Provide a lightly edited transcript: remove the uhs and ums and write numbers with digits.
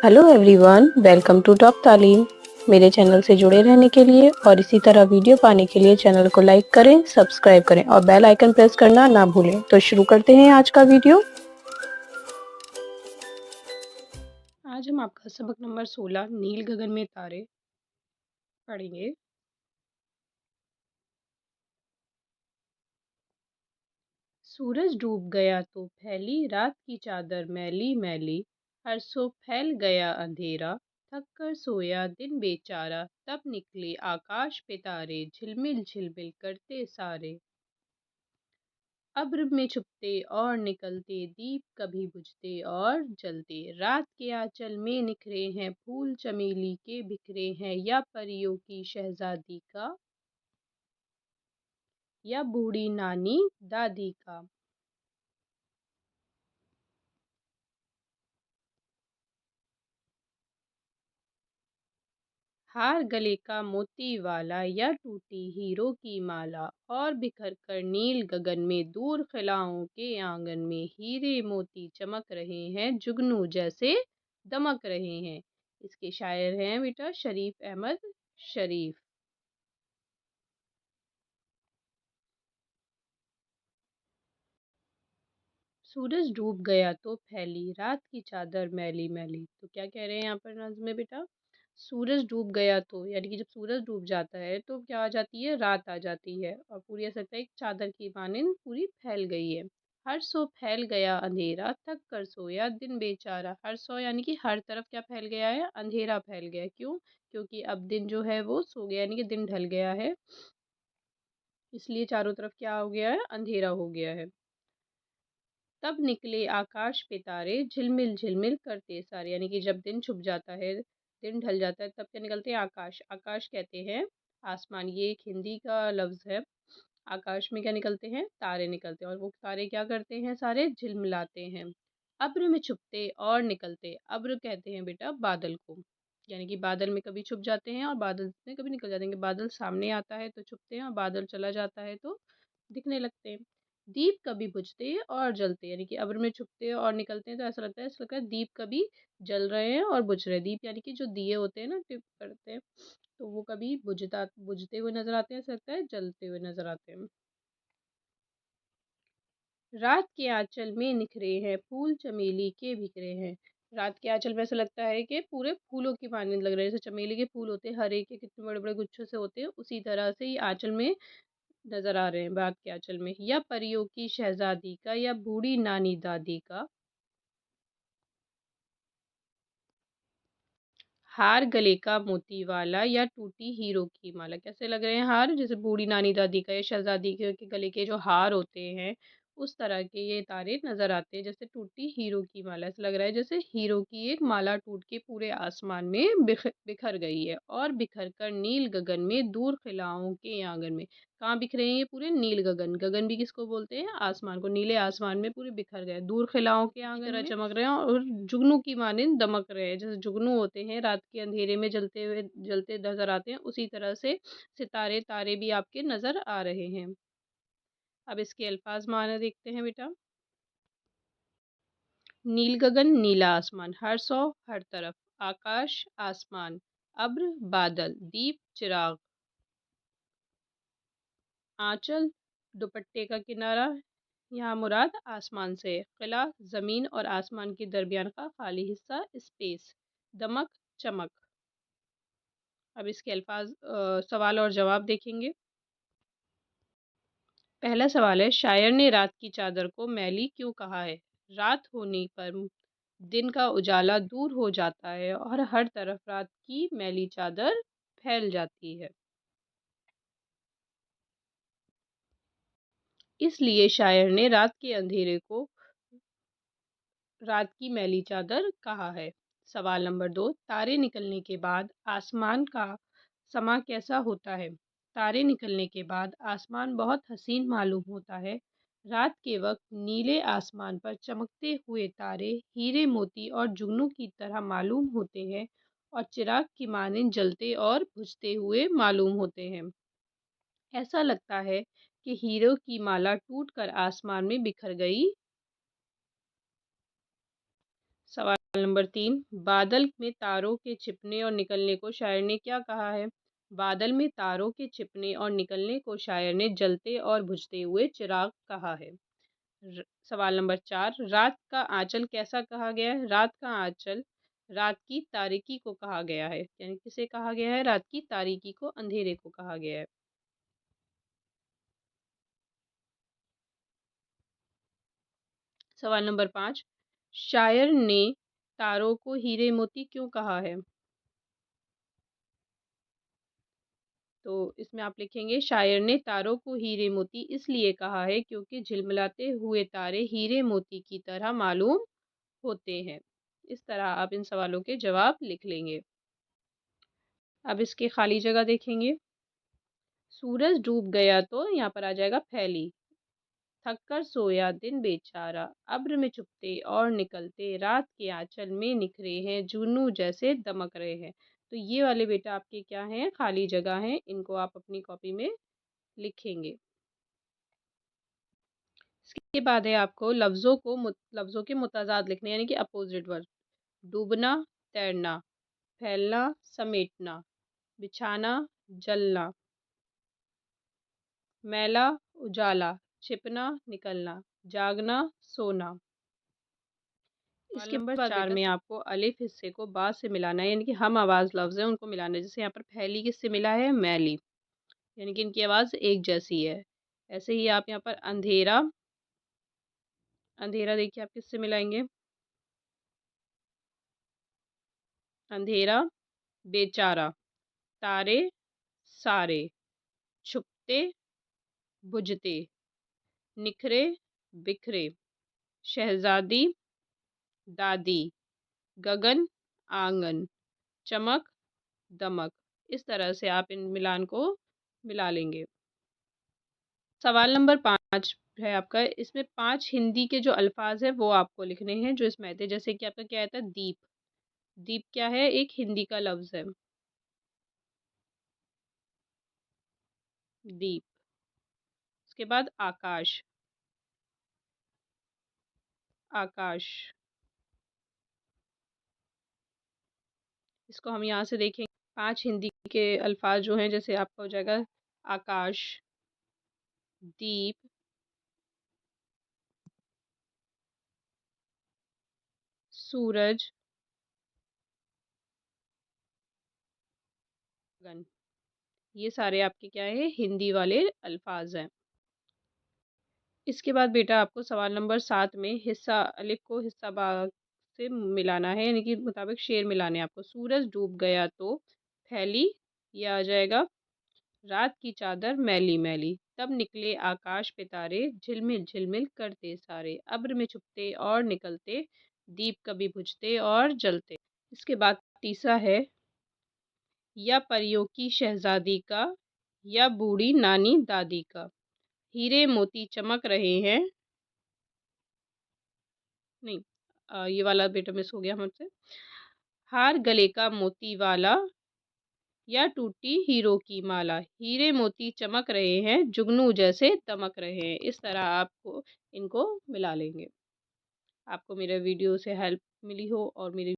Hello everyone, welcome to top Taleem. मेरे channel से जुड़े रहने के लिए और इसी तरह वीडियो पाने के लिए चैनल को लाइक करें, सब्सक्राइब करें और बेल आइकन प्रेस करना ना भूलें। तो शुरू करते हैं आज का वीडियो। आज हम आपका सबक नंबर 16 नील गगन में तारे पढ़ेंगे। सूरज डूब गया तो फैली रात की चादर मैली मैली, हर सो फैल गया अंधेरा, थक कर सोया दिन बेचारा, तब निकले आकाश पे तारे झिलमिल झिलमिल करते सारे। अब्र में छुपते और निकलते दीप कभी बुझते और जलते, रात के आंचल में निखरे हैं फूल चमेली के बिखरे हैं, या परियों की शहजादी का या बूढ़ी नानी दादी का। हार गले का मोती वाला या टूटी हीरो की माला, और बिखर कर नील गगन में दूर खिलाओं के आंगन में, हीरे मोती चमक रहे हैं जुगनू जैसे दमक रहे हैं। इसके शायर हैं बेटा शरीफ अहमद शरीफ। सूरज डूब गया तो फैली रात की चादर मैली मैली। तो क्या कह रहे हैं यहाँ पर नज़्म में बेटा? सूरज डूब गया तो यानी कि जब सूरज डूब जाता है तो क्या आ जाती है? रात आ जाती है और पूरी ऐसा लगता है एक चादर की मानिंद पूरी फैल गई है। हर सो फैल गया अंधेरा, थक कर सोया दिन बेचारा। हर सो यानी कि हर तरफ क्या फैल गया है? अंधेरा फैल गया है। क्यों? क्योंकि अब दिन जो है वो सो गया, यानी कि दिन ढल गया है, इसलिए चारों तरफ क्या हो गया है? अंधेरा हो गया है। तब निकले आकाश पे तारे झिलमिल झिलमिल करते सारे, यानी कि जब दिन छुप जाता है, दिन ढल जाता है, तब क्या निकलते हैं? आकाश। आकाश कहते हैं आसमान, ये एक हिंदी का लफ्ज़ है। आकाश में क्या निकलते हैं? तारे निकलते हैं, और वो तारे क्या करते हैं? सारे झिलमिलाते हैं। अब्र में छुपते और निकलते, अब्र कहते हैं बेटा बादल को, यानी कि बादल में कभी छुप जाते हैं और बादल में कभी निकल जाते हैं। बादल सामने आता है तो छुपते हैं और बादल चला जाता है तो दिखने लगते हैं। दीप कभी बुझते और जलते, यानी कि अब्र में छुपते हैं और निकलते हैं तो ऐसा लगता है दीप कभी जल रहे हैं और बुझ रहे हैं। दीप यानी कि जो दिए होते हैं ना, टिप करते हैं, तो वो कभी बुझते हुए नजर आते हैं, ऐसा लगता है जलते हुए नजर आते हैं। रात के आंचल में निखरे हैं फूल चमेली के बिखरे हैं। रात के आंचल में ऐसा लगता है कि पूरे फूलों की मानिंद लग रहे हैं, जैसे चमेली के फूल होते हैं हरे के, कितने बड़े बड़े गुच्छों से होते हैं, उसी तरह से ये आंचल में नजर आ रहे हैं। रात के आंचल में या परियों की शहजादी का या बूढ़ी नानी दादी का। हार गले का मोती वाला या टूटी हीरो की माला। कैसे लग रहे हैं हार? जैसे बूढ़ी नानी दादी का या शहजादी के गले के जो हार होते हैं, उस तरह के ये तारे नजर आते हैं। जैसे टूटी हीरो की माला, ऐसा लग रहा है जैसे हीरो की एक माला टूट के पूरे आसमान में बिखर गई है, और बिखर कर नील गगन में दूर खिलाओं के आंगन में। कहाँ बिखरे हैं ये पूरे? नील गगन। गगन भी किसको बोलते हैं? आसमान को। नीले आसमान में पूरे बिखर गए, दूर खिलाओं के आंगन की तरह चमक रहे हैं और जुगनू की मानिंद दमक रहे हैं। जैसे जुगनू होते हैं रात के अंधेरे में जलते नजर आते हैं, उसी तरह से सितारे तारे भी आपके नजर आ रहे हैं। अब इसके अल्फाज माने देखते हैं बेटा। नील गगन नीला आसमान, हर सौ हर तरफ, आकाश आसमान, अब्र बादल, दीप चिराग, आंचल दुपट्टे का किनारा, यहाँ मुराद आसमान से, किला ज़मीन और आसमान के दरमियान का खाली हिस्सा स्पेस, दमक चमक। अब इसके सवाल और जवाब देखेंगे। पहला सवाल है, शायर ने रात की चादर को मैली क्यों कहा है? रात होने पर दिन का उजाला दूर हो जाता है और हर तरफ रात की मैली चादर फैल जाती है, इसलिए शायर ने रात के अंधेरे को रात की मैली चादर कहा है। सवाल नंबर 2, तारे निकलने के बाद आसमान का समा कैसा होता है? तारे निकलने के बाद आसमान बहुत हसीन मालूम होता है। रात के वक्त नीले आसमान पर चमकते हुए तारे हीरे मोती और जुगनू की तरह मालूम होते हैं और चिराग की मानिंद जलते और बुझते हुए मालूम होते हैं। ऐसा लगता है कि हीरो की माला टूटकर आसमान में बिखर गई सवाल नंबर 3, बादल में तारों के छिपने और निकलने को शायर ने क्या कहा है? बादल में तारों के छिपने और निकलने को शायर ने जलते और बुझते हुए चिराग कहा है। सवाल नंबर 4, रात का आंचल कैसा कहा गया है? रात का आंचल रात की तारीकी को कहा गया है। यानी किसे कहा गया है? रात की तारीकी को, अंधेरे को कहा गया है। सवाल नंबर 5, शायर ने तारों को हीरे मोती क्यों कहा है? तो इसमें आप लिखेंगे, शायर ने तारों को हीरे मोती इसलिए कहा है क्योंकि झिलमिलाते हुए तारे हीरे मोती की तरह मालूम होते हैं। इस तरह आप इन सवालों के जवाब लिख लेंगे। अब इसकी खाली जगह देखेंगे। सूरज डूब गया तो यहाँ पर आ जाएगा फैली। थक कर सोया दिन बेचारा, अब्र में छुपते और निकलते रात के आंचल में निखरे हैं, जुगनू जैसे दमक रहे हैं। तो ये वाले बेटा आपके क्या हैं? खाली जगह हैं। इनको आप अपनी कॉपी में लिखेंगे। इसके बाद है आपको लफ्ज़ों के मुतादाद लिखने, यानी कि अपोजिट वर्ड। डूबना, तैरना, फैलना, समेटना, बिछाना, जलना, मैला, उजाला, छिपना, निकलना, जागना, सोना। इसके नंबर 4 में आपको अलिफ हिस्से को बा से मिलाना है, यानी कि हम आवाज़ लफ्ज़ हैं उनको मिलाना है। जैसे यहाँ पर फैली किससे मिला है? मैली, यानी कि इनकी आवाज़ एक जैसी है। ऐसे ही आप यहाँ पर अंधेरा, अंधेरा देखिए आप किससे मिलाएंगे? अंधेरा, बेचारा, तारे, सारे, छुपते, बुझते, निखरे, बिखरे, शहजादी, दादी, गगन, आंगन, चमक, दमक। इस तरह से आप इन मिलान को मिला लेंगे। सवाल नंबर 5 है आपका। इसमें 5 हिंदी के जो अल्फाज है वो आपको लिखने हैं जो इसमें आए थे। जैसे कि आपका क्या आया था? दीप। दीप क्या है? एक हिंदी का लफ्ज है, दीप। उसके बाद आकाश, आकाश। इसको हम यहाँ से देखेंगे। 5 हिंदी के अल्फाज जो हैं, जैसे आपका हो जाएगा आकाश, दीप, सूरज, गगन। ये सारे आपके क्या है? हिंदी वाले अल्फाज हैं। इसके बाद बेटा आपको सवाल नंबर 7 में हिस्सा अलिफ को हिस्सा बा से मिलाना है, यानी कि मुताबिक शेर मिलाने हैं आपको। सूरज डूब गया तो फैली, ये आ जाएगा रात की चादर मैली मैली, तब निकले आकाश पे तारे, झिलमिल झिलमिल करते सारे, अब्र में छुपते और निकलते, दीप कभी बुझते और जलते। इसके बाद तीसरा है, या परियों की शहजादी का, या बूढ़ी नानी दादी का, हीरे मोती चमक रहे हैं। नहीं, ये वाला बेटा मिस हो गया हमसे। हार गले का मोती वाला, या टूटी हीरो की माला, हीरे मोती चमक रहे हैं, जुगनू जैसे दमक रहे हैं। इस तरह आपको इनको मिला लेंगे। आपको मेरे वीडियो से हेल्प मिली हो और मेरी